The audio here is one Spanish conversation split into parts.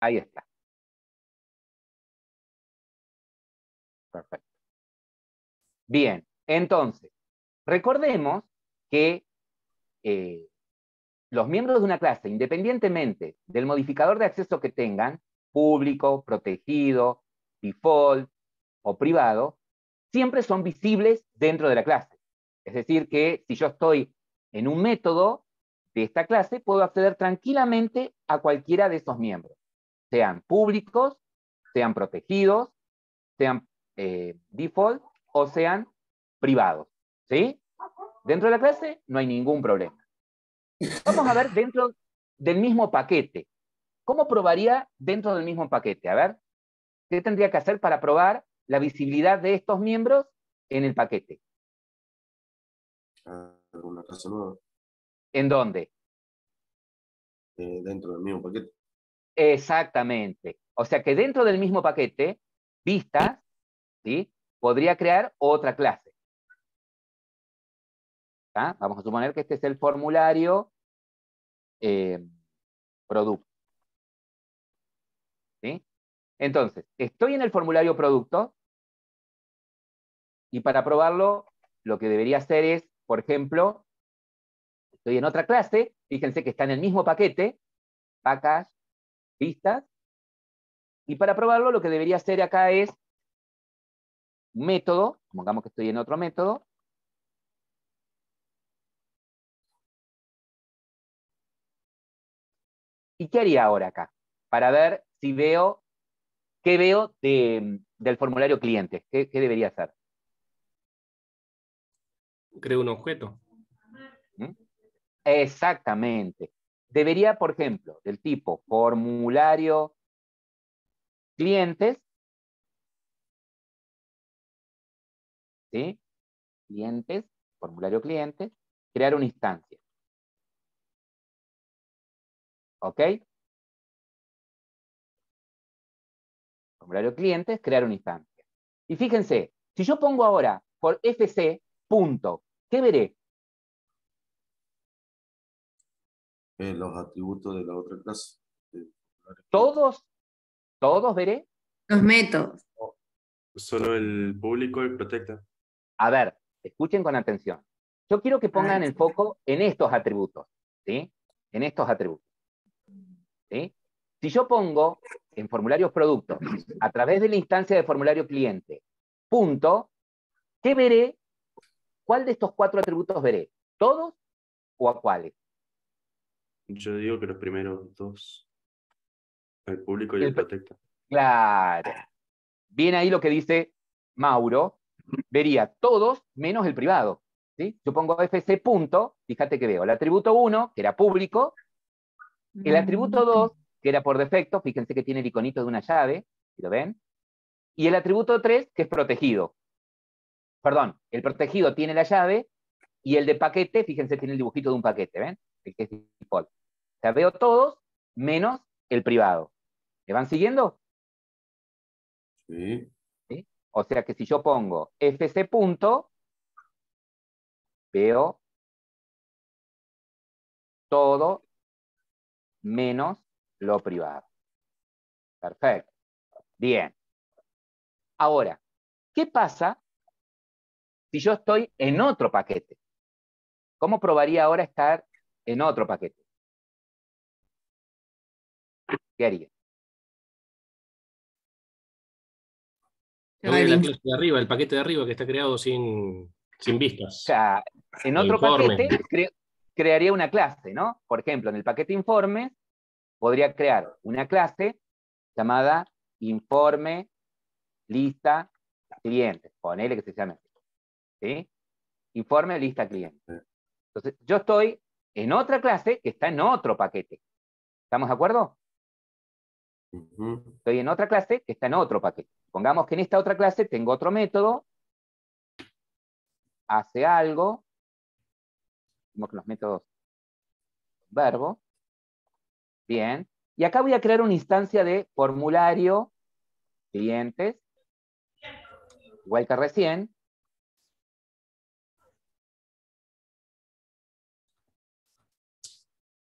Ahí está. Perfecto. Bien, entonces, recordemos que los miembros de una clase, independientemente del modificador de acceso que tengan, público, protegido, default o privado, siempre son visibles dentro de la clase. Es decir, que si yo estoy en un método de esta clase, puedo acceder tranquilamente a cualquiera de esos miembros, sean públicos, sean protegidos, sean default o sean privados. ¿Sí? Dentro de la clase no hay ningún problema. Vamos a ver dentro del mismo paquete. ¿Cómo probaría dentro del mismo paquete? A ver, ¿qué tendría que hacer para probar la visibilidad de estos miembros en el paquete? Una clase nueva. ¿En dónde? Dentro del mismo paquete. Exactamente. O sea que dentro del mismo paquete, vistas, ¿sí? Podría crear otra clase. ¿Ah? Vamos a suponer que este es el formulario producto. ¿Sí? Entonces, estoy en el formulario producto y para probarlo, lo que debería hacer es, por ejemplo, estoy en otra clase, fíjense que está en el mismo paquete, package, vistas, y para probarlo lo que debería hacer acá es un método, pongamos que estoy en otro método, ¿y qué haría ahora acá? Para ver si veo, ¿qué veo del formulario cliente? ¿Qué debería hacer? Creo un objeto. ¿Mm? Exactamente. Debería, por ejemplo, del tipo formulario clientes, ¿sí? Clientes, formulario clientes, crear una instancia. ¿Ok? Formulario clientes, crear una instancia. Y fíjense, si yo pongo ahora por fc punto, ¿qué veré? Los atributos de la otra clase. Todos veré. Los métodos. Solo el público y protecta. A ver, escuchen con atención. Yo quiero que pongan el foco en estos atributos, ¿sí? En estos atributos, ¿sí? Si yo pongo en formularios productos, a través de la instancia de formulario cliente, punto, ¿qué veré? ¿Cuál de estos 4 atributos veré? ¿Todos o a cuáles? Yo digo que los primeros dos. El público y el protecta. Claro. Viene ahí lo que dice Mauro, vería todos menos el privado. ¿Sí? Yo pongo fc punto, fíjate que veo el atributo 1, que era público, el atributo 2, que era por defecto, fíjense que tiene el iconito de una llave, ¿lo ven? Y el atributo 3, que es protegido. Perdón, el protegido tiene la llave, y el de paquete, fíjense, tiene el dibujito de un paquete, ¿ven? El que es default. O sea, veo todos menos el privado. ¿Me van siguiendo? Sí. ¿Sí? O sea que si yo pongo fc punto, veo todo menos lo privado. Perfecto. Bien. Ahora, ¿qué pasa si yo estoy en otro paquete? ¿Cómo probaría ahora estar en otro paquete? ¿Qué haría? Me voy a la clase de arriba, el paquete de arriba que está creado sin O vistas. sea, en otro Informe. paquete crearía una clase, ¿no? Por ejemplo, en el paquete informes podría crear una clase llamada informe lista clientes. Ponele que se llame así. ¿Sí? Informe lista clientes. Entonces, yo estoy en otra clase que está en otro paquete. ¿Estamos de acuerdo? Estoy en otra clase que está en otro paquete. Pongamos que en esta otra clase tengo otro método, hace algo, vemos que los métodos verbo, bien, y acá voy a crear una instancia de formulario clientes, igual que recién.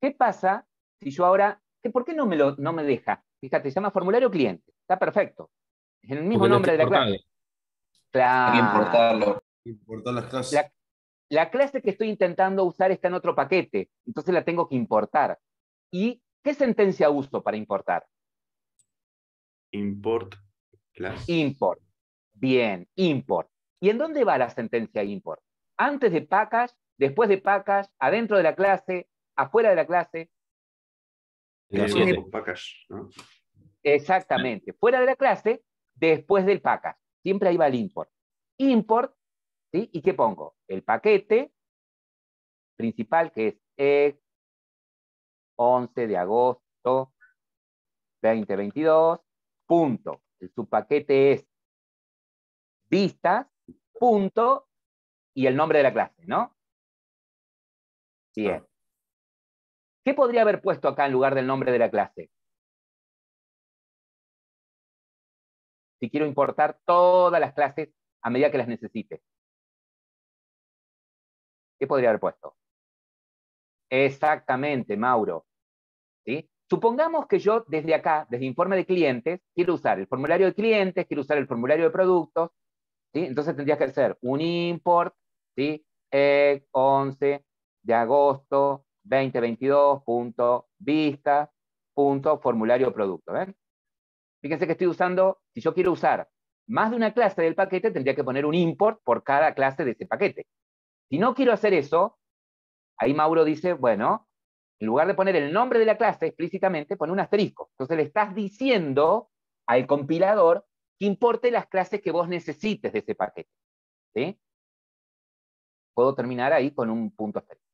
¿Qué pasa si yo ahora, ¿por qué no me deja? Fíjate, se llama formulario cliente. Está perfecto. Es el mismo Porque lo nombre de la está clase. importado. Hay que Claro. importarlo. Importar las clases. La clase que estoy intentando usar está en otro paquete, entonces la tengo que importar. ¿Y qué sentencia uso para importar? Import class. Import. Bien, import. ¿Y en dónde va la sentencia import? Antes de package, después de package, adentro de la clase, afuera de la clase. La Luego 7. package, ¿no? Exactamente. Fuera de la clase, después del package. Siempre ahí va el import. Import, ¿sí? ¿Y qué pongo? El paquete principal, que es 11 de agosto 2022, punto. El subpaquete es vistas, punto, y el nombre de la clase, ¿no? Bien. ¿Qué podría haber puesto acá en lugar del nombre de la clase? Si quiero importar todas las clases a medida que las necesite. ¿Qué podría haber puesto? Exactamente, Mauro. ¿Sí? Supongamos que yo desde acá, desde informe de clientes, quiero usar el formulario de clientes, quiero usar el formulario de productos, ¿sí? Entonces tendría que hacer un import, ¿sí? 11 de agosto 2022, punto, vista, punto, formulario producto. ¿Ven? Fíjense que estoy usando, si yo quiero usar más de una clase del paquete, tendría que poner un import por cada clase de ese paquete. Si no quiero hacer eso, ahí Mauro dice, bueno, en lugar de poner el nombre de la clase explícitamente, pone un asterisco. Entonces le estás diciendo al compilador que importe las clases que vos necesites de ese paquete. ¿Sí? Puedo terminar ahí con un punto asterisco.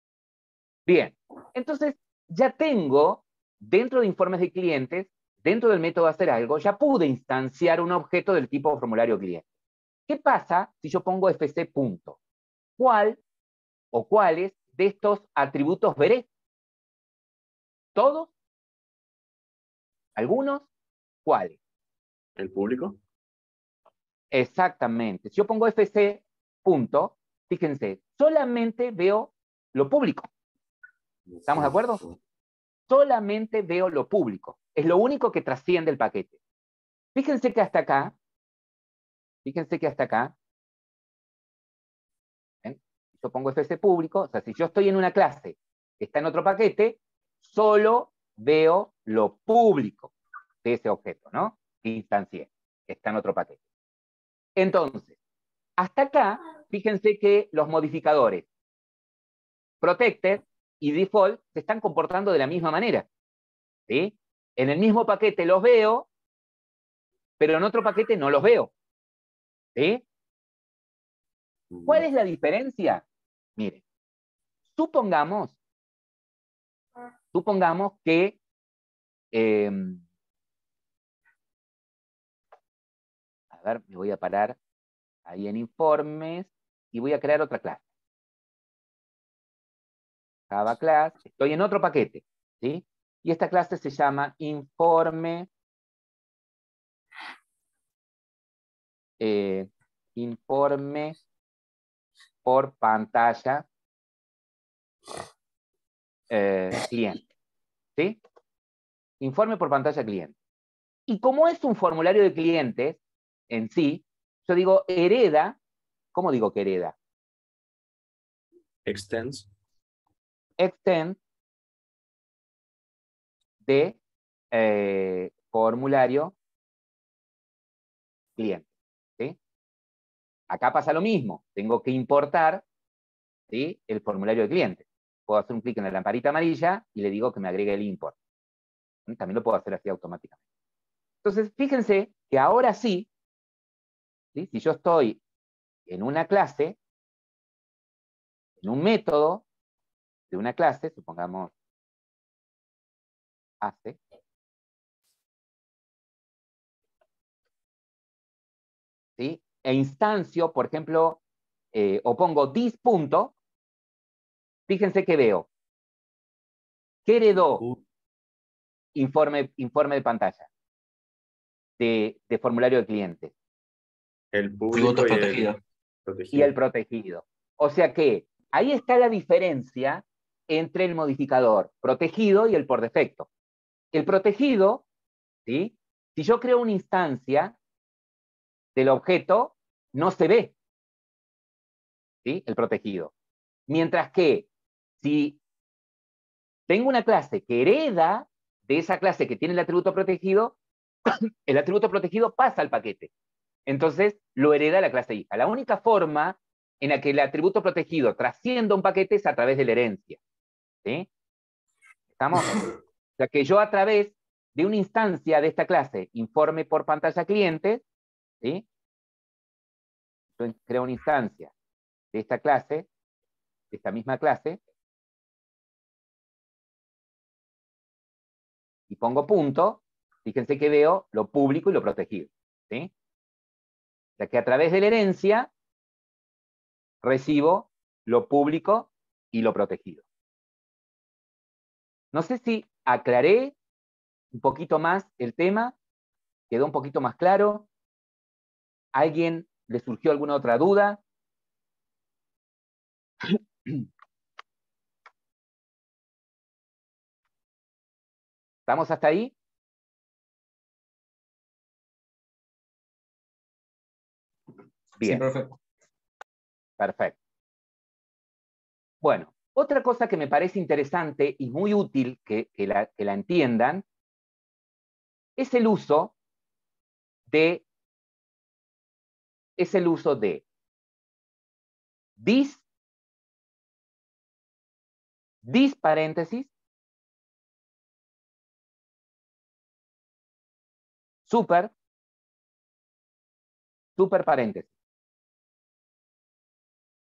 Bien, entonces ya tengo, dentro de informes de clientes, dentro del método hacer algo, ya pude instanciar un objeto del tipo formulario cliente. ¿Qué pasa si yo pongo fc punto? ¿Cuál o cuáles de estos atributos veré? ¿Todos? ¿Algunos? ¿Cuáles? ¿El público? Exactamente. Si yo pongo fc punto, fíjense, solamente veo lo público. ¿Estamos de acuerdo? Solamente veo lo público. Es lo único que trasciende el paquete. Fíjense que hasta acá, ¿ven? Yo pongo fc público, o sea, si yo estoy en una clase que está en otro paquete, solo veo lo público de ese objeto, ¿no? Que instancié, que está en otro paquete. Entonces, hasta acá, fíjense que los modificadores protected y default se están comportando de la misma manera. ¿Sí? En el mismo paquete los veo, pero en otro paquete no los veo. ¿Sí? ¿Cuál es la diferencia? Miren, supongamos que a ver, me voy a parar ahí en informes y voy a crear otra clase. Java class, estoy en otro paquete, ¿sí? Y esta clase se llama informe por pantalla cliente, ¿sí? Informe por pantalla cliente. Y como es un formulario de clientes en sí, yo digo hereda, ¿cómo digo que hereda? Extends. Extend de formulario cliente, ¿sí? Acá pasa lo mismo, tengo que importar, ¿sí? El formulario de cliente. Puedo hacer un clic en la lamparita amarilla y le digo que me agregue el import. También lo puedo hacer así automáticamente. Entonces, fíjense que ahora sí, ¿sí? Si yo estoy en una clase, en un método de una clase, supongamos hace, ¿sí? E instancio, por ejemplo, o pongo this punto, fíjense que veo. ¿Qué heredó informe de pantalla? De formulario de cliente. El Tributos público y el protegidos. Y protegido. el protegido. O sea que ahí está la diferencia entre el modificador protegido y el por defecto. El protegido ¿sí? Si yo creo una instancia del objeto, no se ve, ¿sí? El protegido. Mientras que si tengo una clase que hereda de esa clase que tiene el atributo protegido pasa al paquete. Entonces lo hereda la clase hija. La única forma en la que el atributo protegido trascienda un paquete es a través de la herencia. ¿Sí? ¿Estamos? O sea que yo a través de una instancia de esta clase, informe por pantalla cliente, ¿sí? Yo creo una instancia de esta clase, de esta misma clase, y pongo punto, fíjense que veo lo público y lo protegido. ¿Sí? O sea que a través de la herencia recibo lo público y lo protegido. No sé si aclaré un poquito más el tema, quedó un poquito más claro. ¿A alguien le surgió alguna otra duda? ¿Estamos hasta ahí? Bien. Sí, perfecto. Perfecto. Bueno, otra cosa que me parece interesante y muy útil que la entiendan es el uso de this paréntesis, super paréntesis.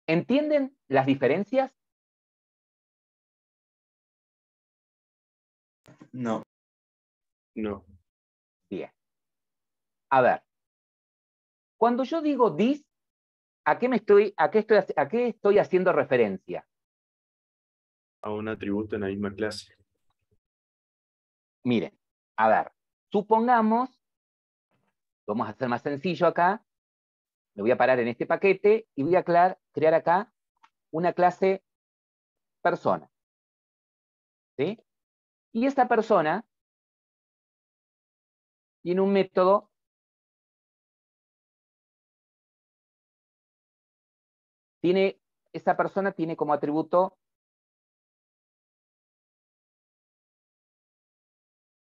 ¿Entienden las diferencias? No. No. Bien. A ver, cuando yo digo this, ¿a qué estoy haciendo referencia? A un atributo en la misma clase. Miren, a ver, supongamos, vamos a hacer más sencillo acá, me voy a parar en este paquete y voy a crear acá una clase persona. ¿Sí? Y esta persona tiene un método esta persona tiene como atributo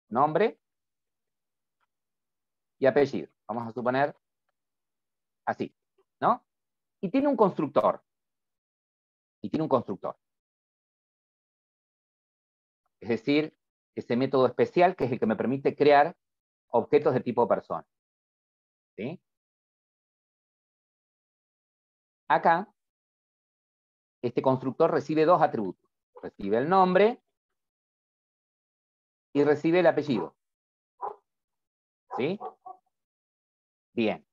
nombre y apellido. Vamos a suponer así, ¿no? Y tiene un constructor. Es decir, ese método especial que es el que me permite crear objetos de tipo persona. ¿Sí? Acá, este constructor recibe dos atributos. Recibe el nombre y recibe el apellido. ¿Sí? Bien.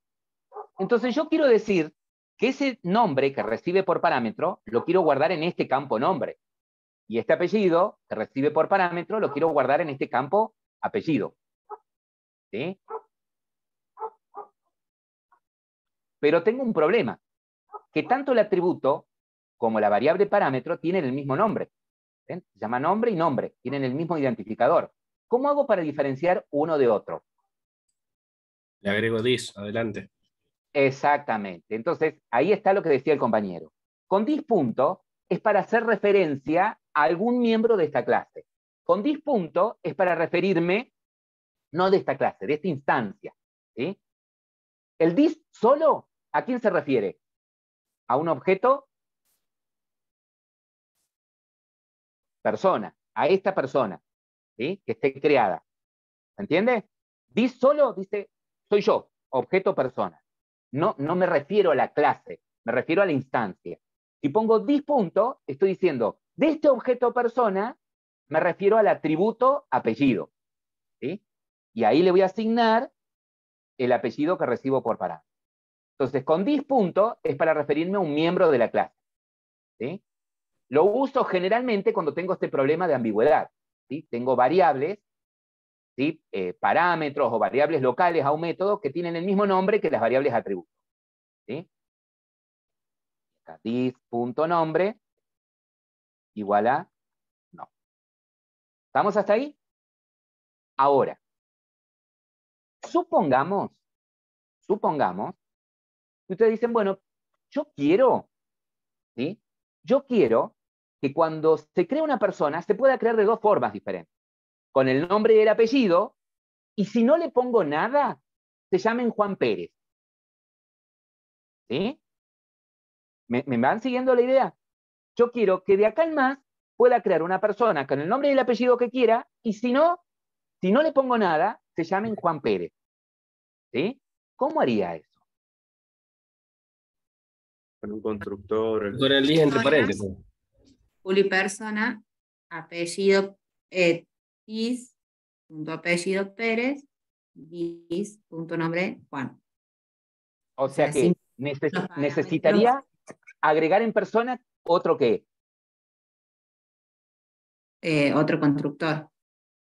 Entonces yo quiero decir que ese nombre que recibe por parámetro lo quiero guardar en este campo nombre. Y este apellido que recibe por parámetro lo quiero guardar en este campo apellido. ¿Sí? Pero tengo un problema, que tanto el atributo como la variable parámetro tienen el mismo nombre. ¿Ven? Se llama nombre y nombre, tienen el mismo identificador. ¿Cómo hago para diferenciar uno de otro? Le agrego this, adelante. Exactamente. Entonces, ahí está lo que decía el compañero. Con this punto es para hacer referencia a algún miembro de esta clase. Con this punto es para referirme no de esta clase, de esta instancia. ¿Sí? El this solo, ¿a quién se refiere? A un objeto persona, a esta persona, ¿sí? Que esté creada. ¿Se entiende? This solo dice, soy yo, objeto persona. No me refiero a la clase, me refiero a la instancia. Si pongo this punto, estoy diciendo, de este objeto persona, me refiero al atributo apellido. ¿Sí? Y ahí le voy a asignar el apellido que recibo por parámetro. Entonces, con this punto es para referirme a un miembro de la clase. ¿Sí? Lo uso generalmente cuando tengo este problema de ambigüedad. ¿Sí? Tengo variables, ¿sí? Parámetros o variables locales a un método que tienen el mismo nombre que las variables atributos. ¿Sí? This.nombre igual a no. ¿Estamos hasta ahí? Ahora, supongamos que ustedes dicen, bueno, yo quiero, ¿sí? Yo quiero que cuando se crea una persona se pueda crear de dos formas diferentes. Con el nombre y el apellido, y si no le pongo nada, se llamen Juan Pérez. ¿Sí? ¿Me van siguiendo la idea? Yo quiero que de acá en más pueda crear una persona con el nombre y el apellido que quiera, y si no le pongo nada, se llamen Juan Pérez. ¿Sí? ¿Cómo haría eso? Con un constructor. Con el list entre paréntesis. Persona, apellido is, punto apellido Pérez, is, punto nombre Juan. O sea que sin necesitaría agregar en persona otro qué. Otro constructor.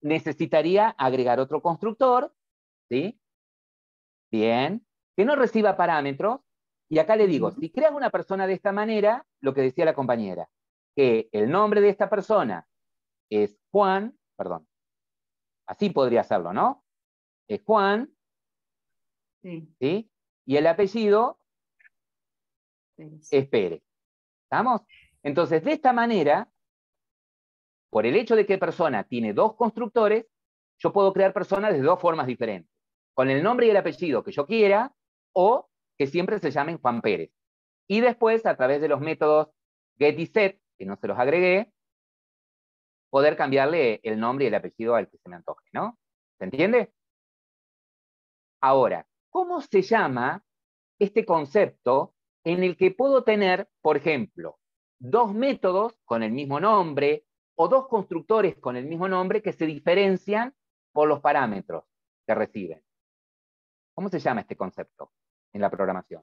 Necesitaría agregar otro constructor, ¿sí? Bien. Que no reciba parámetros. Y acá le digo, si creas una persona de esta manera, lo que decía la compañera, que el nombre de esta persona es Juan, perdón, así podría hacerlo, ¿no? Es Juan, Sí. ¿sí? Y el apellido Pérez. es Pérez. ¿Estamos? Entonces, de esta manera, por el hecho de que persona tiene dos constructores, yo puedo crear personas de dos formas diferentes. Con el nombre y el apellido que yo quiera, o que siempre se llamen Juan Pérez. Y después, a través de los métodos get y set, que no se los agregué, poder cambiarle el nombre y el apellido al que se me antoje, ¿no? ¿Se entiende? Ahora, ¿cómo se llama este concepto en el que puedo tener, por ejemplo, dos métodos con el mismo nombre o dos constructores con el mismo nombre que se diferencian por los parámetros que reciben? ¿Cómo se llama este concepto en la programación?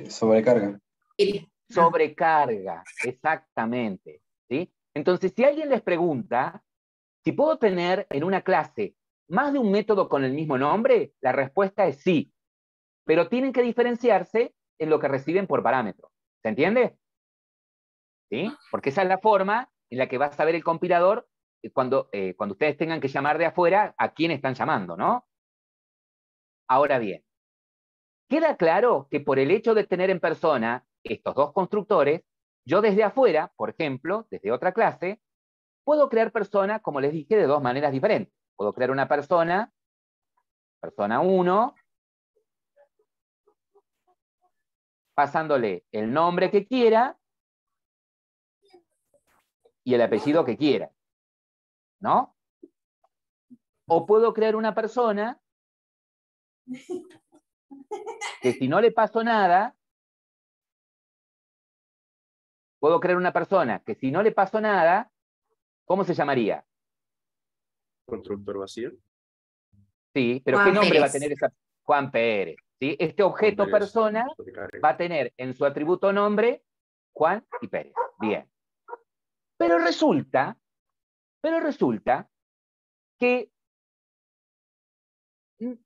Sobrecarga. Sobrecarga, exactamente. ¿Sí? Entonces, si alguien les pregunta si puedo tener en una clase más de un método con el mismo nombre, la respuesta es sí, pero tienen que diferenciarse en lo que reciben por parámetro. ¿Se entiende? ¿Sí? Porque esa es la forma en la que va a saber el compilador cuando ustedes tengan que llamar de afuera a quién están llamando, ¿no? Ahora bien, queda claro que por el hecho de tener en persona estos dos constructores, yo desde afuera, por ejemplo, desde otra clase, puedo crear personas, como les dije, de dos maneras diferentes. Puedo crear una persona 1, pasándole el nombre que quiera y el apellido que quiera, ¿no? O puedo crear una persona que si no le paso nada, puedo crear una persona que si no le paso nada, ¿cómo se llamaría? Constructor vacío. Sí, pero Juan ¿qué nombre va a Pérez. tener esa? Juan Pérez. ¿Sí? Este objeto Juan Pérez. persona va a tener en su atributo nombre Juan y Pérez. Bien. Pero resulta que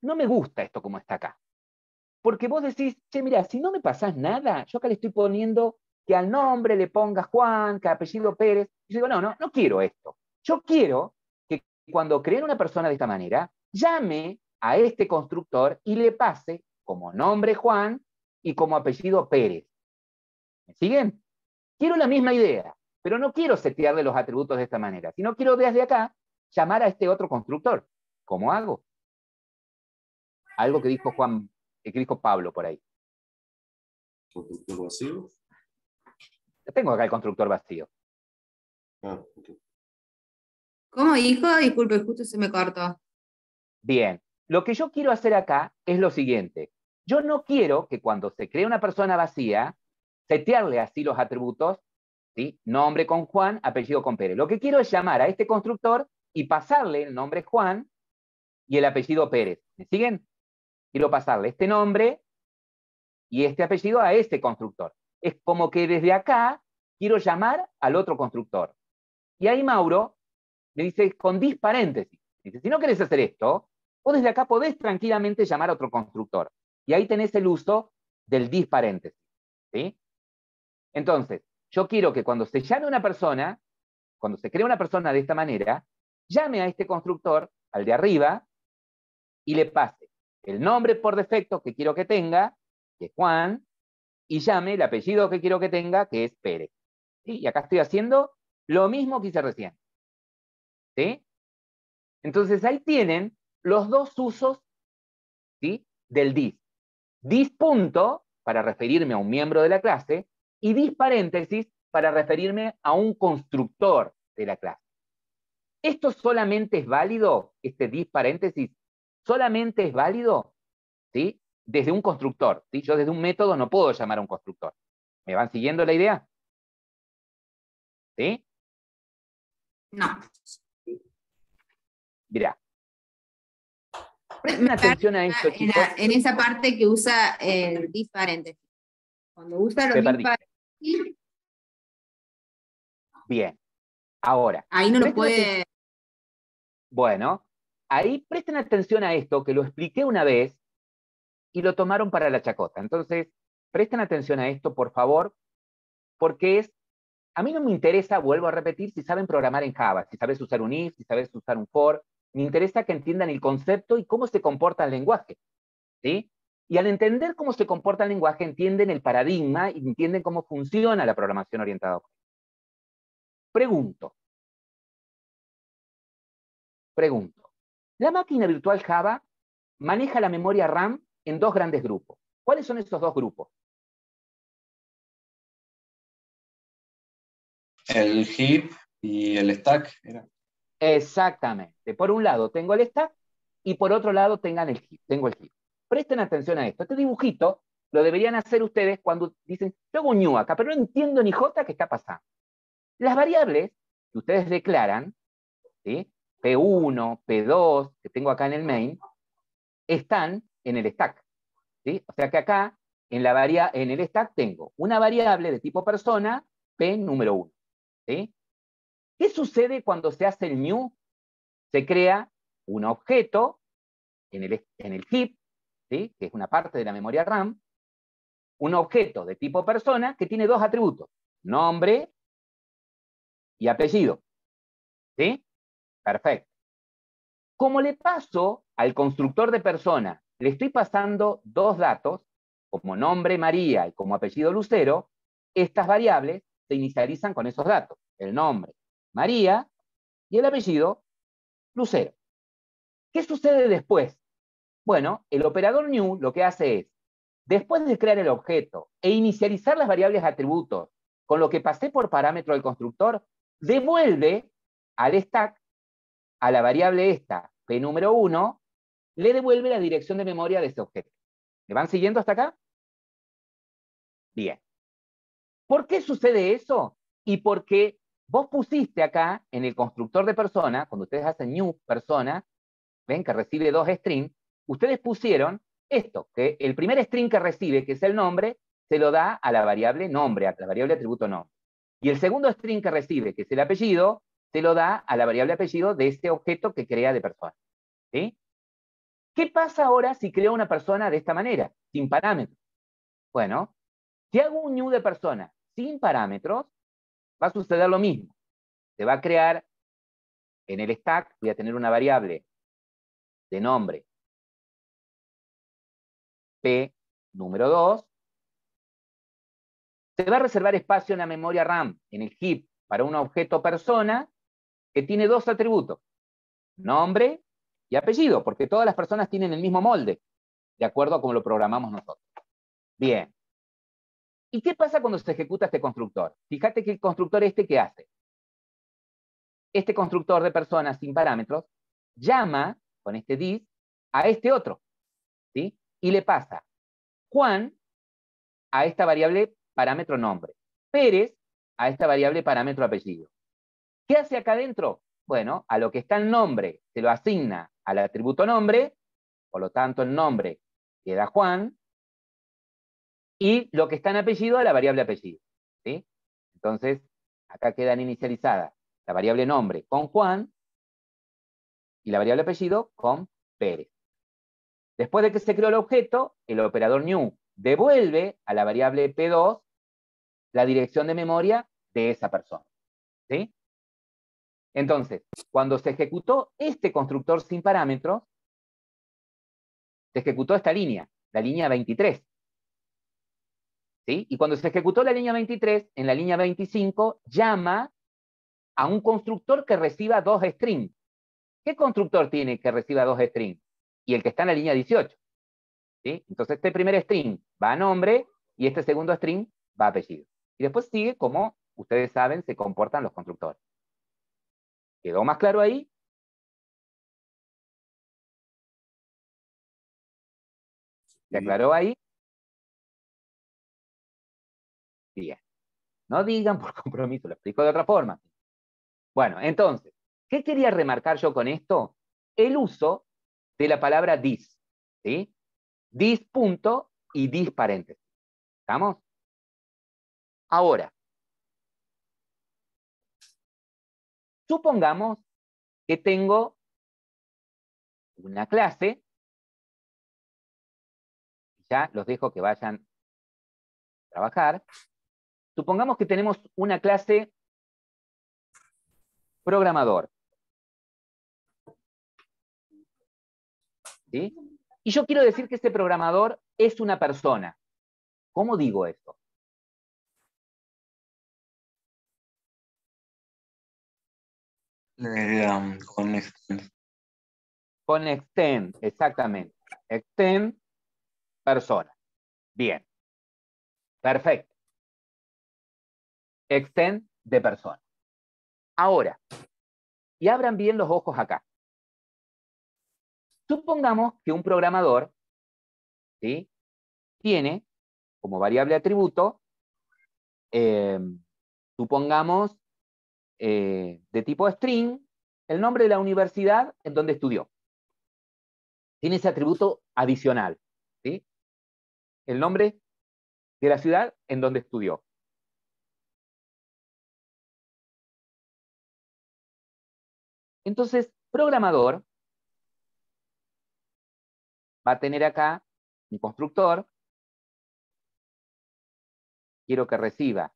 no me gusta esto como está acá. Porque vos decís, che, mira, si no me pasás nada, yo acá le estoy poniendo que al nombre le pongas Juan, que apellido Pérez. Y yo digo, no quiero esto. Yo quiero que cuando creen una persona de esta manera, llame a este constructor y le pase como nombre Juan y como apellido Pérez. ¿Me siguen? Quiero la misma idea, pero no quiero setearle los atributos de esta manera, sino quiero desde acá llamar a este otro constructor. ¿Cómo hago? Algo que dijo que dijo Pablo por ahí. Constructor vacío. Tengo acá el constructor vacío. Ah, ok. ¿Cómo dijo? Disculpe, justo se me cortó. Bien, lo que yo quiero hacer acá es lo siguiente. Yo no quiero que cuando se cree una persona vacía, setearle así los atributos, ¿sí? Nombre con Juan, apellido con Pérez. Lo que quiero es llamar a este constructor y pasarle el nombre Juan y el apellido Pérez. ¿Me siguen? Quiero pasarle este nombre y este apellido a este constructor. Es como que desde acá quiero llamar al otro constructor. Y ahí Mauro me dice con paréntesis. Dice, si no querés hacer esto, vos desde acá podés tranquilamente llamar a otro constructor. Y ahí tenés el uso del paréntesis. ¿Sí? Entonces, yo quiero que cuando se llame una persona, cuando se crea una persona de esta manera, llame a este constructor, al de arriba, y le pase el nombre por defecto que quiero que tenga, que es Juan, y llame el apellido que quiero que tenga, que es Pérez. ¿Sí? Y acá estoy haciendo lo mismo que hice recién. ¿Sí? Entonces ahí tienen los dos usos, ¿sí?, del dis. Dis punto, para referirme a un miembro de la clase, y dis paréntesis, para referirme a un constructor de la clase. ¿Esto solamente es válido, este dis paréntesis? Solamente es válido, ¿sí?, desde un constructor, ¿sí? Yo desde un método no puedo llamar a un constructor. ¿Me van siguiendo la idea? ¿Sí? No. Mirá. Me Presten atención a esto, parece chicos. en esa parte que usa el dis paréntesis. Cuando usa los Me dis perdí. paréntesis, Bien. Ahora. ahí no lo presten atención. puede. Bueno, ahí presten atención a esto, que lo expliqué una vez y lo tomaron para la chacota. Entonces, presten atención a esto, por favor, porque a mí no me interesa, vuelvo a repetir, si saben programar en Java, si sabes usar un if, si sabes usar un for, me interesa que entiendan el concepto y cómo se comporta el lenguaje, ¿sí? Y al entender cómo se comporta el lenguaje, entienden el paradigma y entienden cómo funciona la programación orientada a objetos. Pregunto. La máquina virtual Java maneja la memoria RAM en dos grandes grupos. ¿Cuáles son esos dos grupos? El heap y el stack. Exactamente. Por un lado tengo el stack y por otro lado tengo el heap. Presten atención a esto. Este dibujito lo deberían hacer ustedes cuando dicen, yo hago un new acá, pero no entiendo ni jota qué está pasando. Las variables que ustedes declaran, ¿sí?, P1, P2, que tengo acá en el main, están en el stack, ¿sí? O sea que acá, en el stack, tengo una variable de tipo persona, P número 1. ¿Sí? ¿Qué sucede cuando se hace el new? Se crea un objeto en el heap, ¿sí?, que es una parte de la memoria RAM, un objeto de tipo persona que tiene dos atributos, nombre y apellido. ¿Sí? Perfecto. Como le paso al constructor de persona, le estoy pasando dos datos, como nombre María y como apellido Lucero, estas variables se inicializan con esos datos, el nombre María y el apellido Lucero. ¿Qué sucede después? Bueno, el operador new lo que hace es, después de crear el objeto e inicializar las variables atributos con lo que pasé por parámetro del constructor, devuelve al stack, a la variable esta, p número 1, le devuelve la dirección de memoria de ese objeto. ¿Me van siguiendo hasta acá? Bien. ¿Por qué sucede eso? Y porque vos pusiste acá en el constructor de persona, cuando ustedes hacen new persona, ven que recibe dos strings, ustedes pusieron esto, que el primer string que recibe, que es el nombre, se lo da a la variable nombre, a la variable atributo nombre. Y el segundo string que recibe, que es el apellido, se lo da a la variable apellido de este objeto que crea de persona. ¿Sí? ¿Qué pasa ahora si creo una persona de esta manera, sin parámetros? Bueno, si hago un new de persona sin parámetros, va a suceder lo mismo. Se va a crear en el stack, voy a tener una variable de nombre P número 2, se va a reservar espacio en la memoria RAM, en el heap, para un objeto persona que tiene dos atributos, nombre y apellido, porque todas las personas tienen el mismo molde, de acuerdo a cómo lo programamos nosotros. Bien. ¿Y qué pasa cuando se ejecuta este constructor? Fíjate que el constructor ¿qué hace? Este constructor de personas sin parámetros llama, con este dis, a este otro, ¿sí? Y le pasa Juan a esta variable parámetro nombre, Pérez a esta variable parámetro apellido. ¿Qué hace acá adentro? Bueno, a lo que está el nombre se lo asigna al atributo nombre, por lo tanto el nombre queda Juan, y lo que está en apellido a la variable apellido. ¿Sí? Entonces, acá quedan inicializadas la variable nombre con Juan y la variable apellido con Pérez. Después de que se creó el objeto, el operador new devuelve a la variable P2 la dirección de memoria de esa persona. ¿Sí? Entonces, cuando se ejecutó este constructor sin parámetros, se ejecutó esta línea, la línea 23. ¿Sí? Y cuando se ejecutó la línea 23, en la línea 25 llama a un constructor que reciba 2 strings. ¿Qué constructor tiene que reciba 2 strings? Y el que está en la línea 18. ¿Sí? Entonces este primer string va a nombre y este segundo string va a apellido. Y después sigue como ustedes saben se comportan los constructores. ¿Quedó más claro ahí? ¿Se aclaró ahí? Bien. No digan por compromiso, lo explico de otra forma. Bueno, entonces, ¿qué quería remarcar yo con esto? El uso de la palabra this. ¿Sí? This punto y this paréntesis. ¿Estamos? Ahora, supongamos que tengo una clase, ya los dejo que vayan a trabajar. Supongamos que tenemos una clase programador. ¿Sí? Y yo quiero decir que ese programador es una persona. ¿Cómo digo esto? Con extend. Con extend, exactamente. Extend, persona. Bien. Perfecto. Extend de persona. Ahora, y abran bien los ojos acá. Supongamos que un programador, ¿sí?, tiene como variable atributo, supongamos, de tipo string, el nombre de la universidad en donde estudió. Tiene ese atributo adicional, ¿sí? El nombre de la ciudad en donde estudió. Entonces, programador va a tener acá un constructor. Quiero que reciba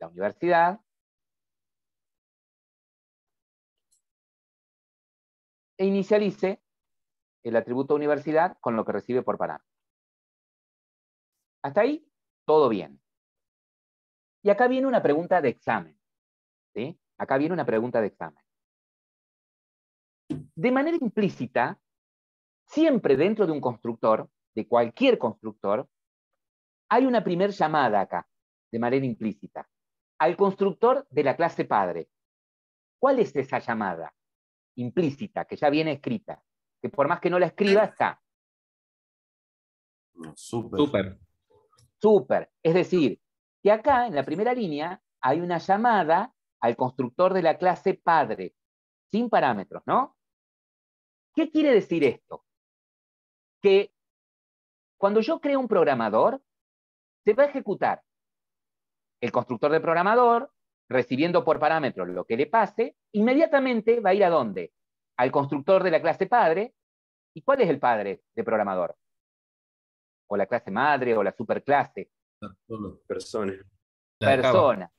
la universidad. E inicialice el atributo universidad con lo que recibe por parámetro. Hasta ahí, todo bien. Y acá viene una pregunta de examen. ¿Sí? Acá viene una pregunta de examen. De manera implícita, siempre dentro de un constructor, de cualquier constructor, hay una primer llamada acá, de manera implícita, al constructor de la clase padre. ¿Cuál es esa llamada implícita, que ya viene escrita? Que por más que no la escriba, está. Súper. Súper. Es decir, que acá, en la primera línea, hay una llamada al constructor de la clase padre, sin parámetros, ¿no? ¿Qué quiere decir esto? Que cuando yo creo un programador, se va a ejecutar el constructor de programador, recibiendo por parámetros lo que le pase, inmediatamente va a ir ¿a dónde? Al constructor de la clase padre. ¿Y cuál es el padre de programador? O la clase madre, o la superclase. Persona. Persona.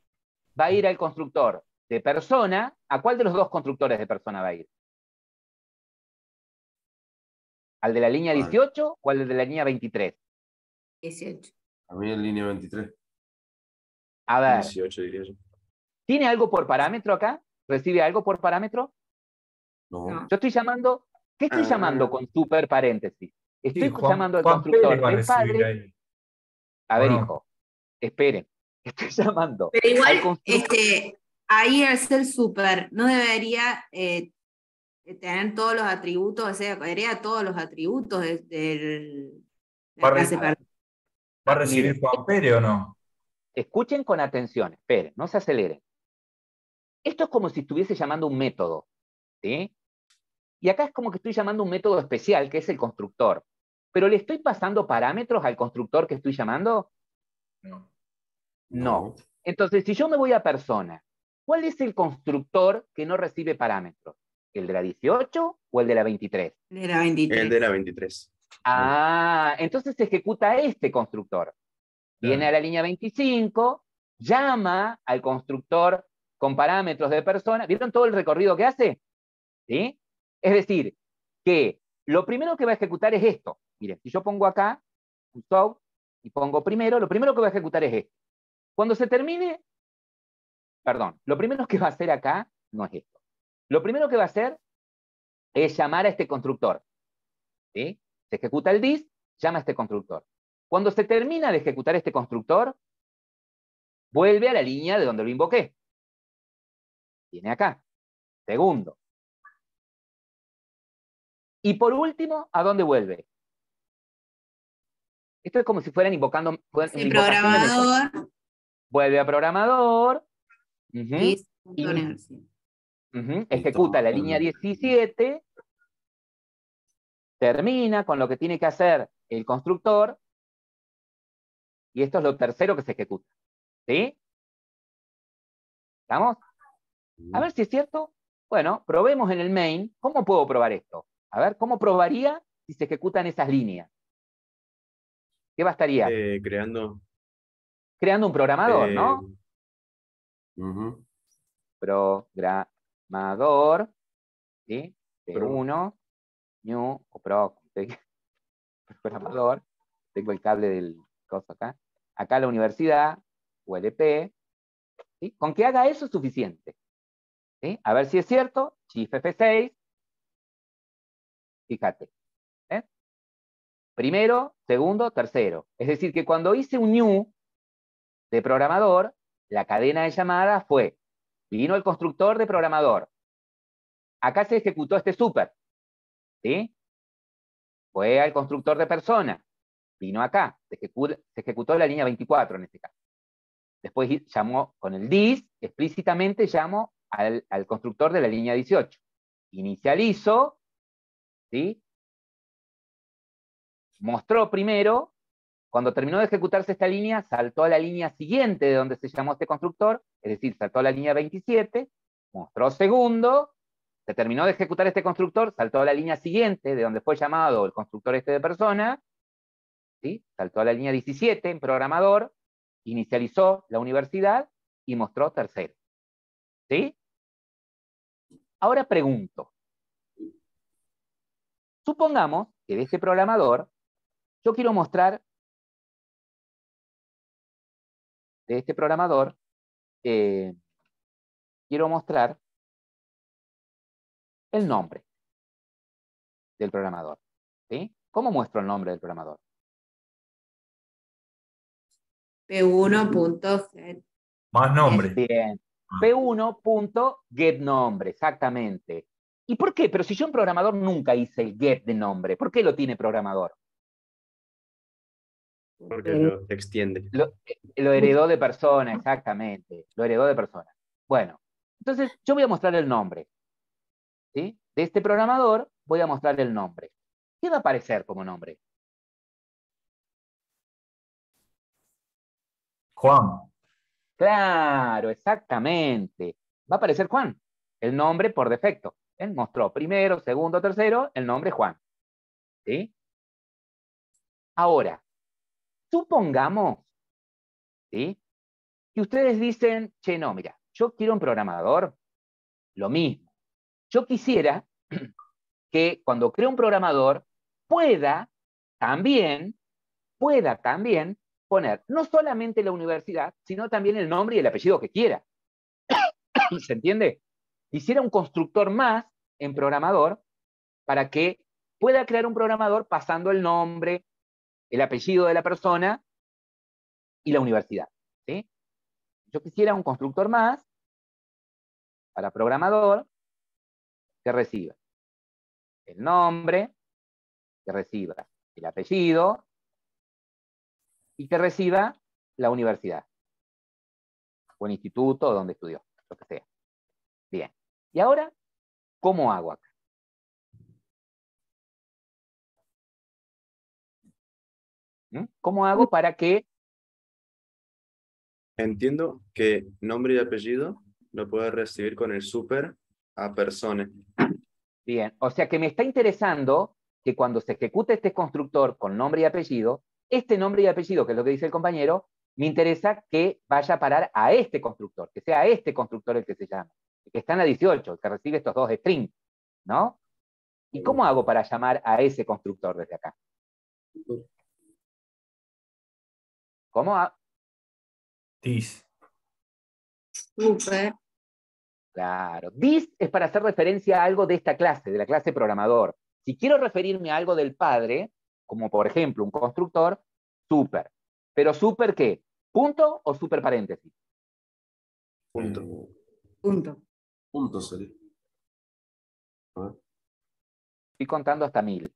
Va a ir al constructor de persona. ¿A cuál de los dos constructores de persona va a ir? ¿Al de la línea 18 o al de la línea 23? 18. A mí en línea 23. A ver, 18 diría yo. ¿tiene algo por parámetro acá? ¿Recibe algo por parámetro? No. Yo estoy llamando, ¿qué estoy llamando con super paréntesis? Estoy Sí, llamando al Juan constructor Pérez va a del recibir padre. ahí. A ver, ¿O no? hijo, esperen. Estoy llamando Pero al igual, constructor. ahí al ser super, no debería tener todos los atributos, o sea, agrega todos los atributos de Va la a clase recibir- padre. ¿Va a recibir Miren, Juan Pérez o no? escuchen con atención, esperen, no se aceleren. Esto es como si estuviese llamando un método, ¿sí? Y acá es como que estoy llamando un método especial, que es el constructor. Pero ¿le estoy pasando parámetros al constructor que estoy llamando? No. Entonces, si yo me voy a persona, ¿cuál es el constructor que no recibe parámetros? ¿El de la 18 o el de la 23? De la 23. El de la 23. Ah, entonces se ejecuta este constructor. Viene a la línea 25, llama al constructor con parámetros de persona. ¿Vieron todo el recorrido que hace? ¿Sí? Es decir, que lo primero que va a ejecutar es esto. Miren, si yo pongo acá un sub y pongo primero, lo primero que va a ejecutar es esto. Cuando se termine, perdón, lo primero que va a hacer acá no es esto. Lo primero que va a hacer es llamar a este constructor. ¿Sí? Se ejecuta el this, llama a este constructor. Cuando se termina de ejecutar este constructor, vuelve a la línea de donde lo invoqué. Viene acá. Segundo. Y por último, ¿a dónde vuelve? Esto es como si fueran invocando. Sí, programador. Vuelve a programador. Y universidad. Ejecuta la línea 17. Termina con lo que tiene que hacer el constructor. Y esto es lo tercero que se ejecuta. ¿Sí? ¿Estamos? A ver si es cierto. Bueno, probemos en el main. ¿Cómo puedo probar esto? A ver, ¿cómo probaría si se ejecutan esas líneas? ¿Qué bastaría? Creando un programador, ¿no? Programador, ¿sí? P1, new, o pro, programador. Tengo el cable del coso acá. Acá la universidad, ULP. ¿Sí? Con que haga eso es suficiente. ¿Sí? A ver si es cierto. Shift F6. Fíjate. Primero, segundo, tercero. Es decir, que cuando hice un new de programador, la cadena de llamadas fue, vino el constructor de programador. Acá se ejecutó este super. ¿Sí? Fue al constructor de persona. Vino acá. Se ejecutó la línea 24 en este caso. Después llamó con el this, explícitamente llamó al constructor de la línea 18. Inicializo, ¿sí? Mostró primero, cuando terminó de ejecutarse esta línea, saltó a la línea siguiente de donde se llamó este constructor, es decir, saltó a la línea 27, mostró segundo, se terminó de ejecutar este constructor, saltó a la línea siguiente de donde fue llamado el constructor este de persona, ¿sí? Saltó a la línea 17 en programador, inicializó la universidad y mostró tercero. ¿Sí? Ahora pregunto. Supongamos que de este programador yo quiero mostrar quiero mostrar el nombre del programador. ¿Sí? ¿Cómo muestro el nombre del programador? P1.get. Más nombre. Bien. P1.getNombre, exactamente. ¿Y por qué? Pero si yo en programador nunca hice el get de nombre, ¿por qué lo tiene programador? Porque lo extiende. Lo heredó de persona, exactamente. Lo heredó de persona. Bueno, entonces yo voy a mostrar el nombre. ¿Sí? De este programador voy a mostrar el nombre. ¿Qué va a aparecer como nombre? Juan. Claro, exactamente. Va a aparecer Juan, el nombre por defecto. Él mostró primero, segundo, tercero, el nombre Juan. ¿Sí? Ahora, supongamos, ¿sí? Que ustedes dicen, che, no, mira, yo quiero un programador, lo mismo. Yo quisiera que cuando creo un programador pueda también poner no solamente la universidad, sino también el nombre y el apellido que quiera. ¿Se entiende? Quisiera un constructor más en programador para que pueda crear un programador pasando el nombre, el apellido de la persona y la universidad. ¿Sí? Yo quisiera un constructor más para programador que reciba el nombre, que reciba el apellido y que reciba la universidad o el instituto donde estudió, lo que sea. Bien. Y ahora, ¿cómo hago acá? ¿Cómo hago para que... Entiendo que nombre y apellido lo puede recibir con el super a persona. Bien, o sea que me está interesando que cuando se ejecute este constructor con nombre y apellido, este nombre y apellido, que es lo que dice el compañero, me interesa que vaya a parar a este constructor, que sea este constructor el que se llama, el que está en la 18, el que recibe estos dos strings, ¿no? ¿Y cómo hago para llamar a ese constructor desde acá? ¿Cómo? This. Super. Claro. This es para hacer referencia a algo de esta clase, de la clase programador. Si quiero referirme a algo del padre, como por ejemplo un constructor, super. ¿Pero super qué? ¿Punto o super paréntesis? Punto. Punto. Punto sería. A ver. Estoy contando hasta 1000.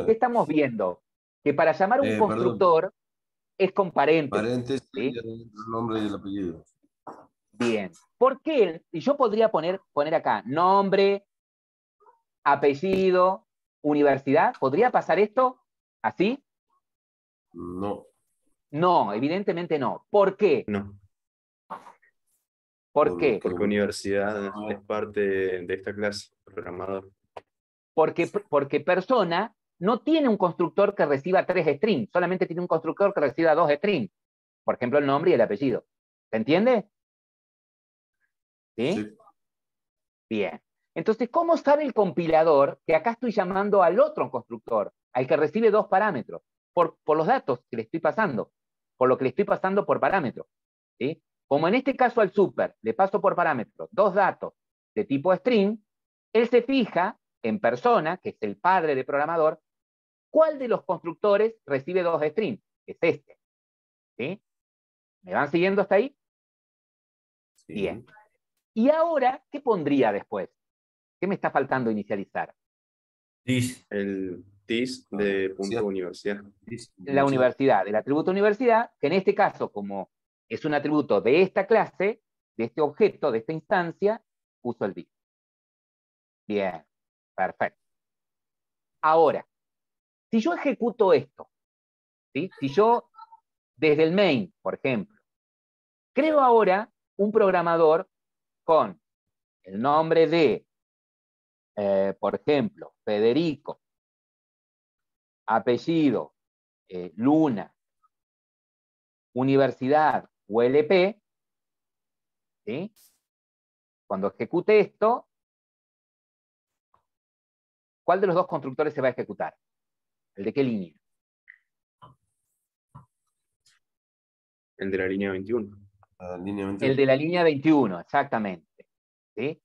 ¿Qué estamos viendo? Que para llamar a un Perdón. constructor es con paréntesis. Paréntesis, ¿sí? el nombre y el apellido. Bien. ¿Por qué? Y yo podría poner acá nombre, apellido, universidad. ¿Podría pasar esto así? No. No, evidentemente no. ¿Por qué? No, ¿Por qué? porque universidad es parte de esta clase, programador. Porque persona no tiene un constructor que reciba 3 strings, solamente tiene un constructor que reciba 2 strings. Por ejemplo, el nombre y el apellido. ¿Se entiende? ¿Sí? Sí. Bien. Entonces, ¿cómo sabe el compilador que acá estoy llamando al otro constructor, al que recibe 2 parámetros? Por los datos que le estoy pasando, por lo que le estoy pasando por parámetros. ¿Sí? Como en este caso al super le paso por parámetros 2 datos de tipo string, él se fija en persona, que es el padre del programador, cuál de los constructores recibe 2 strings. Es este. ¿Sí? ¿Me van siguiendo hasta ahí? Sí. Bien. Y ahora, ¿qué pondría después? ¿Qué me está faltando inicializar? This. El TIS de punto universidad. La universidad, el atributo universidad, que en este caso, como es un atributo de esta clase, de este objeto, de esta instancia, uso el this. Bien, perfecto. Ahora, si yo ejecuto esto, ¿sí? Si yo, desde el main, por ejemplo, creo ahora un programador con el nombre de, por ejemplo, Federico, apellido, Luna, universidad, ULP, ¿sí? Cuando ejecute esto, ¿cuál de los dos constructores se va a ejecutar? ¿El de qué línea? El de la línea 21. La línea 21. El de la línea 21, exactamente. ¿Sí?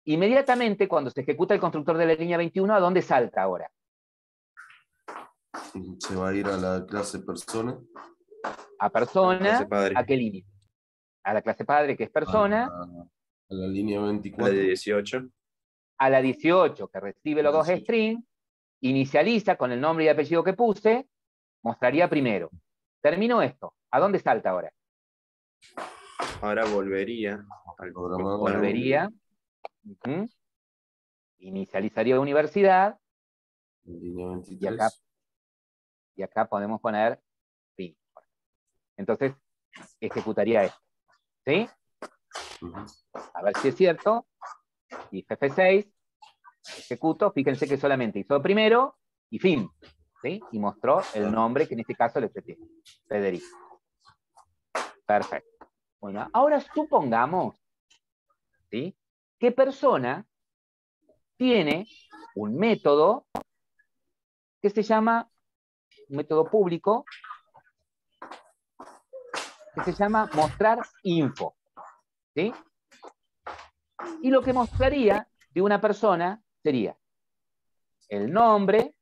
Inmediatamente, cuando se ejecuta el constructor de la línea 21, ¿a dónde salta ahora? Se va a ir a la clase persona. A Clase persona, padre. ¿a qué línea? A la clase padre, que es persona, A la línea La 24. de 18. a la 18, que recibe los La dos 18. strings, inicializa con el nombre y apellido que puse, mostraría primero. Termino esto. ¿A dónde salta ahora? Ahora volvería al Programador. Volvería. Inicializaría universidad. Línea Y 23. acá podemos poner fin. Entonces, ejecutaría esto. ¿Sí? Ujú. A ver si es cierto. Y F6, ejecuto. Fíjense que solamente hizo primero y fin. ¿Sí? Y mostró el nombre que en este caso le preté. Federico. Perfecto. Bueno, ahora supongamos, ¿sí?, que persona tiene un método que se llama, un método público, que se llama mostrar info. ¿Sí? Y lo que mostraría de una persona sería el nombre,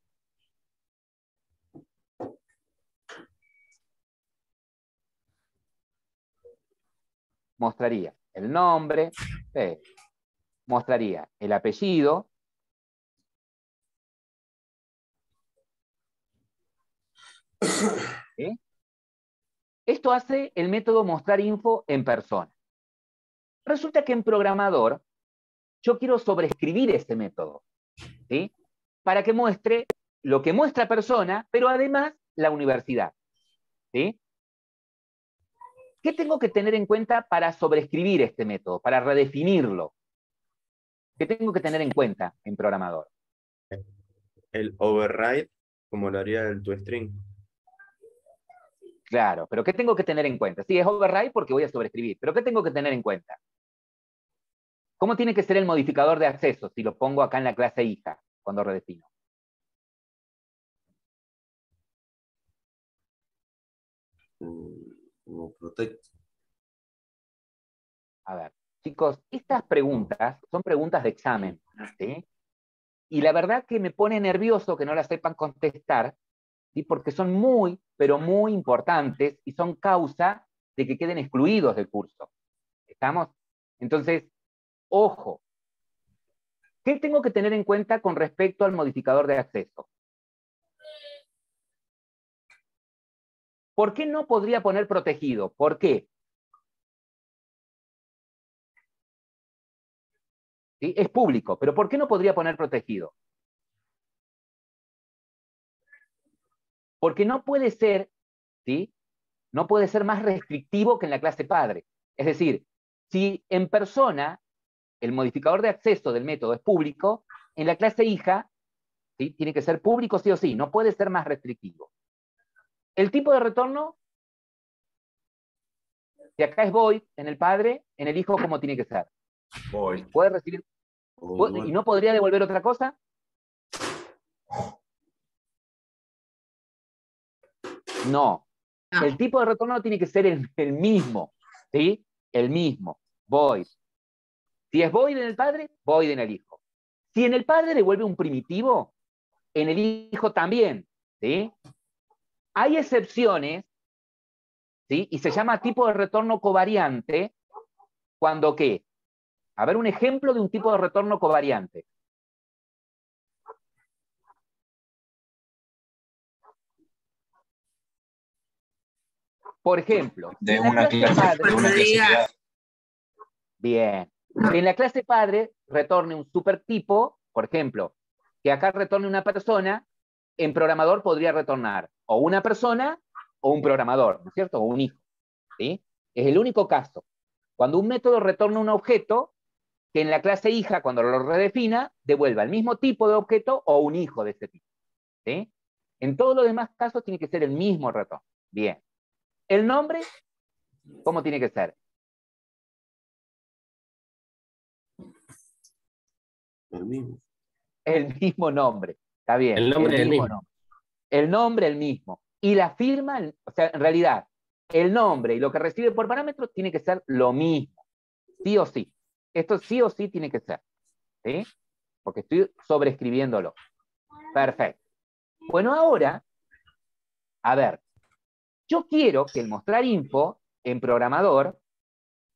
mostraría el nombre, mostraría el apellido, ¿sí? Esto hace el método mostrar info en persona. Resulta que en programador yo quiero sobreescribir este método, ¿sí?, para que muestre lo que muestra persona, pero además la universidad. ¿Sí? ¿Qué tengo que tener en cuenta para sobreescribir este método, para redefinirlo? ¿Qué tengo que tener en cuenta en programador? El override, como lo haría el toString. Claro, pero ¿qué tengo que tener en cuenta? Sí, es override porque voy a sobreescribir, pero ¿qué tengo que tener en cuenta? ¿Cómo tiene que ser el modificador de acceso si lo pongo acá en la clase hija cuando redefino? Como protect. A ver, chicos, estas preguntas son preguntas de examen, ¿sí? Y la verdad que me pone nervioso que no las sepan contestar, ¿sí? Porque son muy, pero muy importantes y son causa de que queden excluidos del curso. ¿Estamos? Entonces, ojo, ¿qué tengo que tener en cuenta con respecto al modificador de acceso? ¿Por qué no podría poner protegido? ¿Por qué? ¿Sí? Es público, pero ¿por qué no podría poner protegido? Porque no puede ser, ¿sí? No puede ser más restrictivo que en la clase padre. Es decir, si en persona el modificador de acceso del método es público, en la clase hija, ¿sí? Tiene que ser público sí o sí, no puede ser más restrictivo. El tipo de retorno, si acá es void en el padre, en el hijo, ¿cómo tiene que ser? Voy. ¿Puede recibir? ¿Y no podría devolver otra cosa? No. No. El tipo de retorno tiene que ser el mismo, ¿sí? El mismo, void. Si es void en el padre, void en el hijo. Si en el padre devuelve un primitivo, en el hijo también, ¿sí? Hay excepciones, ¿sí? Y se llama tipo de retorno covariante, cuando ¿qué? A ver, un ejemplo de un tipo de retorno covariante. Por ejemplo, De en la una clase clase, padre, de una clase creada. bien, en la clase padre retorne un supertipo, por ejemplo, que acá retorne una persona, en programador podría retornar o una persona o un programador, ¿no es cierto? O un hijo, ¿sí? Es el único caso. Cuando un método retorna un objeto, que en la clase hija, cuando lo redefina, devuelva el mismo tipo de objeto o un hijo de ese tipo, ¿sí? En todos los demás casos tiene que ser el mismo retorno. Bien. El nombre, ¿cómo tiene que ser? El mismo. El mismo nombre. Está bien. El nombre el del mismo mismo. nombre. El nombre, el mismo. Y la firma, o sea, en realidad, el nombre y lo que recibe por parámetro tiene que ser lo mismo. Sí o sí. Esto sí o sí tiene que ser. ¿Sí? Porque estoy sobreescribiéndolo. Perfecto. Bueno, ahora, a ver, yo quiero que el mostrar info en programador,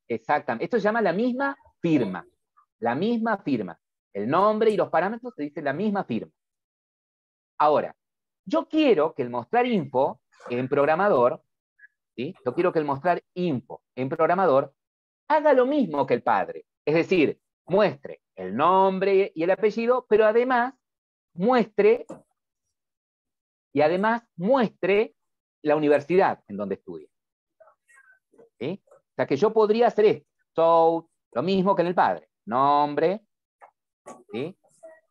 exactamente, esto se llama la misma firma. La misma firma. El nombre y los parámetros se dice la misma firma. Ahora, yo quiero que el mostrar info en programador, ¿sí? Yo quiero que el mostrar info en programador haga lo mismo que el padre. Es decir, muestre el nombre y el apellido, pero además muestre la universidad en donde estudia. ¿Sí? O sea que yo podría hacer esto. So, lo mismo que en el padre. Nombre, ¿sí?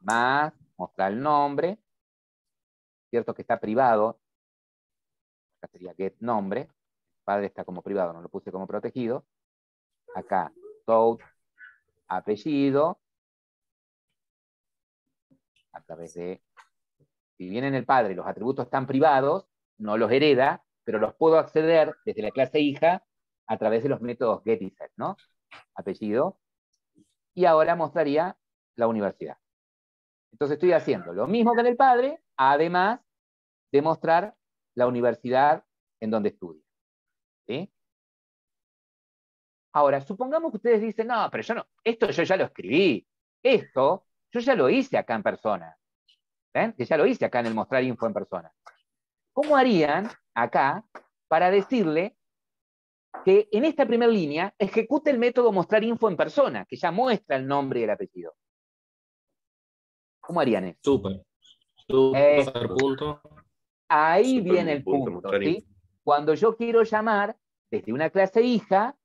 Más mostrar el nombre, cierto que está privado, acá sería get nombre, el padre está como privado, no lo puse como protegido, acá so, apellido, a través de, si bien en el padre los atributos están privados, no los hereda, pero los puedo acceder desde la clase hija a través de los métodos get y set, ¿no? Apellido, y ahora mostraría la universidad. Entonces estoy haciendo lo mismo que en el padre, además de mostrar la universidad en donde estudia. ¿Sí? Ahora, supongamos que ustedes dicen, no, pero esto yo ya lo escribí, esto yo ya lo hice acá en persona. ¿Ven? Que ya lo hice acá en el mostrar info en persona. ¿Cómo harían acá para decirle que en esta primera línea ejecute el método mostrar info en persona, que ya muestra el nombre y el apellido? ¿Cómo harían eso? Super. Super punto. Ahí Super viene el punto, mostrar ¿sí? info. Cuando yo quiero llamar desde una clase hija,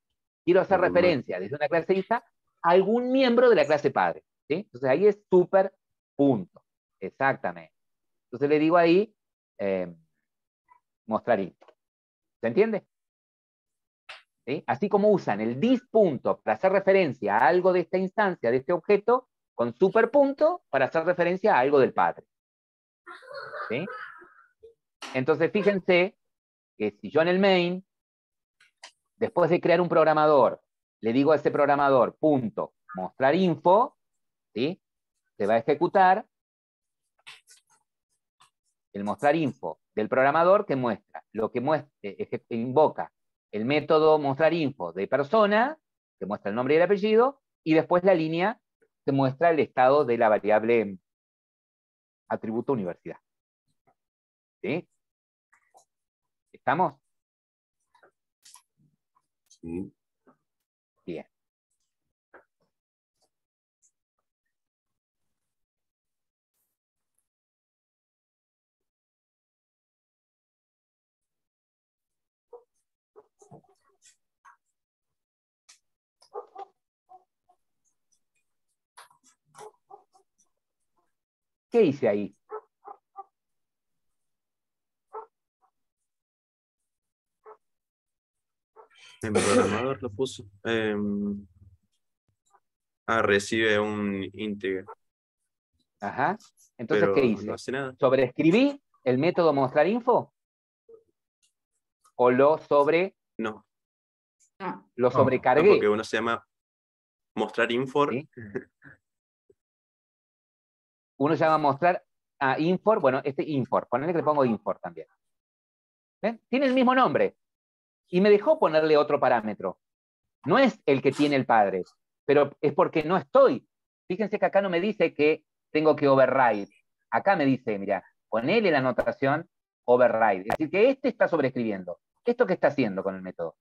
quiero hacer referencia desde una clase hija a algún miembro de la clase padre, ¿sí? Entonces ahí es super punto, exactamente. Entonces le digo ahí, mostrar info. ¿Se entiende? ¿Sí? Así como usan el dis.punto para hacer referencia a algo de esta instancia, de este objeto, con superpunto para hacer referencia a algo del padre. ¿Sí? Entonces, fíjense que si yo en el main, después de crear un programador, le digo a ese programador, punto, mostrar info, ¿sí? Se va a ejecutar el mostrar info del programador que muestra, lo que invoca el método mostrar info de persona, que muestra el nombre y el apellido, y después la línea que muestra el estado de la variable atributo universidad. ¿Sí? ¿Estamos? Sí. Bien. ¿Qué hice ahí? El programador lo puso. Recibe un integer, Ajá. Entonces, pero ¿qué hice? no hace nada. ¿Sobreescribí el método mostrar info? ¿O lo No, No. sobrecargué? porque uno se llama mostrar infor. ¿Sí? Uno llama mostrar a infor, bueno, este infor, ponele que le pongo infor también. ¿Ven? Tiene el mismo nombre. Y me dejó ponerle otro parámetro. No es el que tiene el padre, pero es porque no estoy. Fíjense que acá no me dice que tengo que override. Acá me dice, mira, ponele la anotación override. Es decir, que este está sobreescribiendo. ¿Esto qué está haciendo con el método?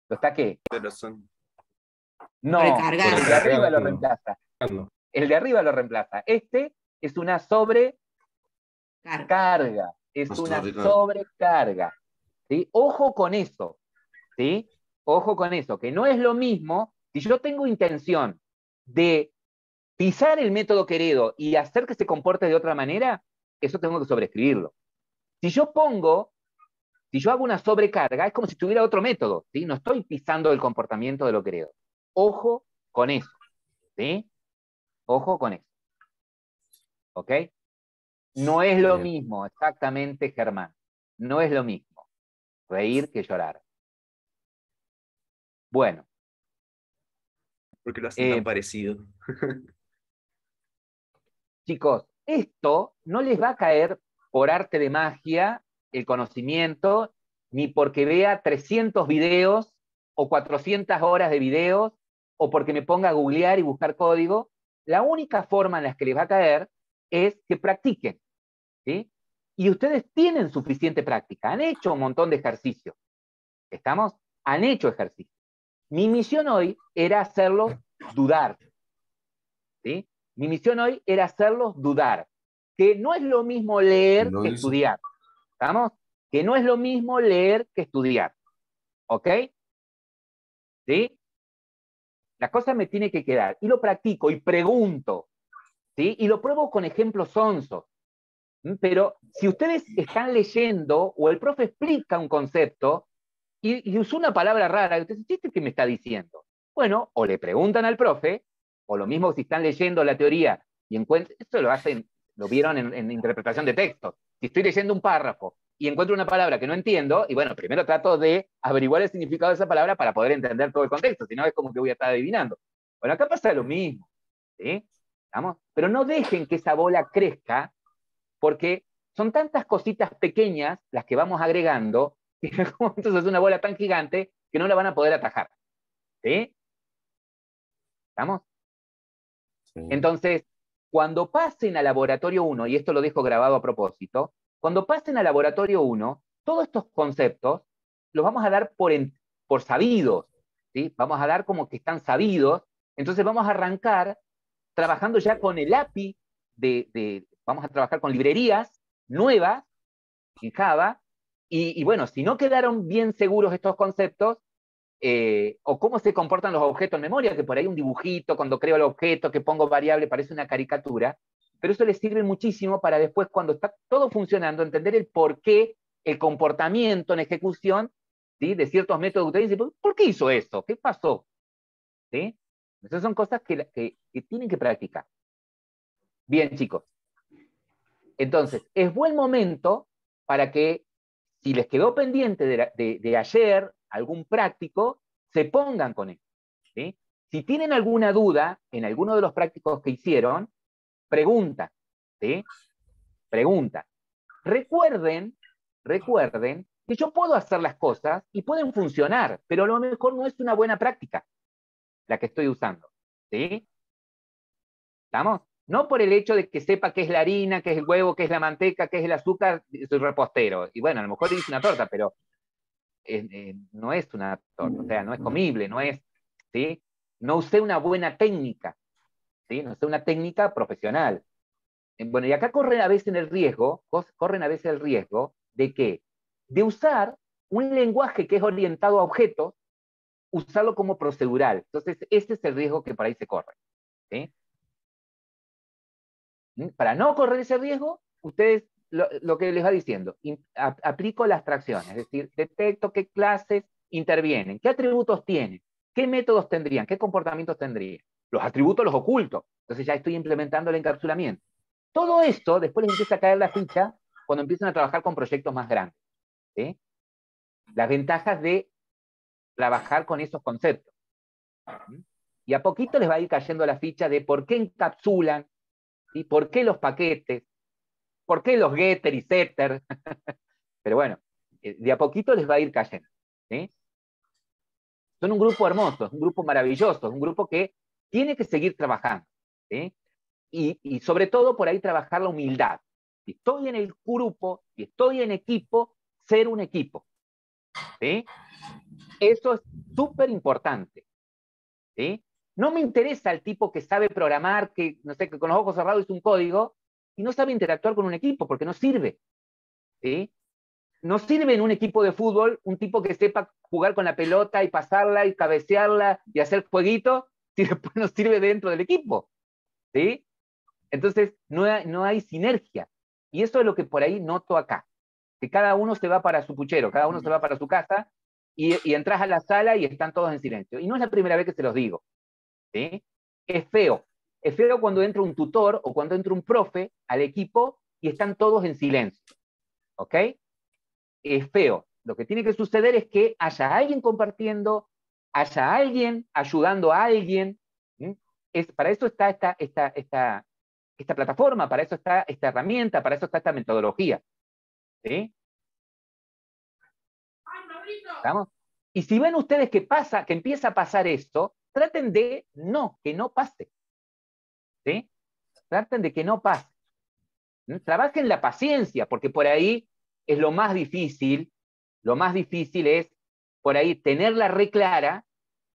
¿Lo está qué? Pero son. No, Sobrecargar. el de arriba lo Sobrecargando. reemplaza. El de arriba lo reemplaza. Este es una sobrecarga. Carga. Es Una una sobrecarga. sobrecarga. ¿Sí? Ojo con eso. ¿Sí? Ojo con eso, que no es lo mismo, si yo tengo intención de pisar el método querido y hacer que se comporte de otra manera, eso tengo que sobreescribirlo. Si yo hago una sobrecarga, es como si tuviera otro método, ¿sí? No estoy pisando el comportamiento de lo querido. Ojo con eso, ¿sí? Ojo con eso. ¿Ok? No es lo Bien. mismo, exactamente, Germán. No es lo mismo reír que llorar. Bueno. Porque lo hacen tan parecido. Chicos, esto no les va a caer por arte de magia el conocimiento, ni porque vea 300 videos o 400 horas de videos, o porque me ponga a googlear y buscar código. La única forma en la que les va a caer es que practiquen, ¿sí? Y ustedes tienen suficiente práctica, han hecho un montón de ejercicios. ¿Estamos? Han hecho ejercicio. Mi misión hoy era hacerlos dudar, ¿sí? Mi misión hoy era hacerlos dudar, que no es lo mismo leer ¿Lo que hizo? estudiar. ¿Estamos? Que no es lo mismo leer que estudiar. ¿Ok? ¿Sí? La cosa me tiene que quedar. Y lo practico y pregunto. ¿Sí? Y lo pruebo con ejemplos sonsos. Pero si ustedes están leyendo o el profe explica un concepto y usó una palabra rara, y ustedes dicen, ¿qué me está diciendo? Bueno, o le preguntan al profe, o lo mismo si están leyendo la teoría y encuentran, esto lo vieron en interpretación de texto. Si estoy leyendo un párrafo y encuentro una palabra que no entiendo, y bueno, primero trato de averiguar el significado de esa palabra para poder entender todo el contexto, si no es como que voy a estar adivinando. Bueno, acá pasa lo mismo, ¿sí? ¿Estamos? Pero no dejen que esa bola crezca, porque son tantas cositas pequeñas las que vamos agregando, que entonces es una bola tan gigante que no la van a poder atajar. ¿Sí? ¿Estamos? Sí. Entonces, cuando pasen a laboratorio 1, y esto lo dejo grabado a propósito, cuando pasen a laboratorio 1, todos estos conceptos los vamos a dar por sabidos, ¿sí? Vamos a dar como que están sabidos, entonces vamos a arrancar trabajando ya con el API vamos a trabajar con librerías nuevas en Java, y bueno, si no quedaron bien seguros estos conceptos, o cómo se comportan los objetos en memoria, que por ahí un dibujito, cuando creo el objeto, que pongo variable, parece una caricatura, pero eso les sirve muchísimo para después, cuando está todo funcionando, entender el por qué el comportamiento en ejecución, ¿sí?, de ciertos métodos que ustedes dicen, ¿por qué hizo eso? ¿Qué pasó? ¿Sí? Esas son cosas que tienen que practicar. Bien, chicos. Entonces, es buen momento para que, si les quedó pendiente de ayer algún práctico, se pongan con él. ¿Sí? Si tienen alguna duda en alguno de los prácticos que hicieron, pregunta. ¿Sí? Pregunta. Recuerden que yo puedo hacer las cosas y pueden funcionar, pero a lo mejor no es una buena práctica la que estoy usando. ¿Sí? ¿Estamos? No por el hecho de que sepa qué es la harina, qué es el huevo, qué es la manteca, qué es el azúcar, soy repostero. Y bueno, a lo mejor hice una torta, pero no es una torta, o sea, no es comible, no es, ¿sí? No usé una buena técnica, ¿sí? No usé una técnica profesional. Bueno, y acá corren a veces el riesgo de que, de usar un lenguaje que es orientado a objetos, usarlo como procedural. Entonces, ese es el riesgo que por ahí se corre. ¿Sí? Para no correr ese riesgo, ustedes, lo que les va diciendo, aplico la abstracción, es decir, detecto qué clases intervienen, qué atributos tienen, qué métodos tendrían, qué comportamientos tendrían. Los atributos los oculto, entonces ya estoy implementando el encapsulamiento. Todo esto después les empieza a caer la ficha cuando empiezan a trabajar con proyectos más grandes. ¿Sí? Las ventajas de trabajar con esos conceptos. ¿Sí? Y a poquito les va a ir cayendo la ficha de por qué encapsulan, ¿sí? ¿Por qué los paquetes? ¿Por qué los getter y setter? Pero bueno, de a poquito les va a ir cayendo. ¿Sí? Son un grupo hermoso, es un grupo maravilloso, es un grupo que tiene que seguir trabajando. ¿Sí? Y sobre todo por ahí trabajar la humildad. Si estoy en el grupo, si estoy en equipo, ser un equipo. ¿Sí? Eso es súper importante. ¿Sí? No me interesa el tipo que sabe programar, que, no sé, que con los ojos cerrados hizo un código y no sabe interactuar con un equipo, porque no sirve. ¿Sí? No sirve en un equipo de fútbol un tipo que sepa jugar con la pelota y pasarla y cabecearla y hacer jueguito, si después no sirve dentro del equipo. ¿Sí? Entonces, no hay sinergia. Y eso es lo que por ahí noto acá. Que cada uno se va para su puchero, cada uno se va para su casa y entras a la sala y están todos en silencio. Y no es la primera vez que se los digo. ¿Sí? Es feo. Es feo cuando entra un tutor o cuando entra un profe al equipo y están todos en silencio. ¿Ok? Es feo. Lo que tiene que suceder es que haya alguien compartiendo, haya alguien ayudando a alguien. ¿Sí? Para eso está esta plataforma, para eso está esta herramienta, para eso está esta metodología. ¿Sí? ¿Estamos? Y si ven ustedes que empieza a pasar esto, traten de que no pase. ¿Sí? Traten de que no pase. ¿Sí? Trabajen la paciencia, porque por ahí es lo más difícil. Lo más difícil es, por ahí, tenerla re clara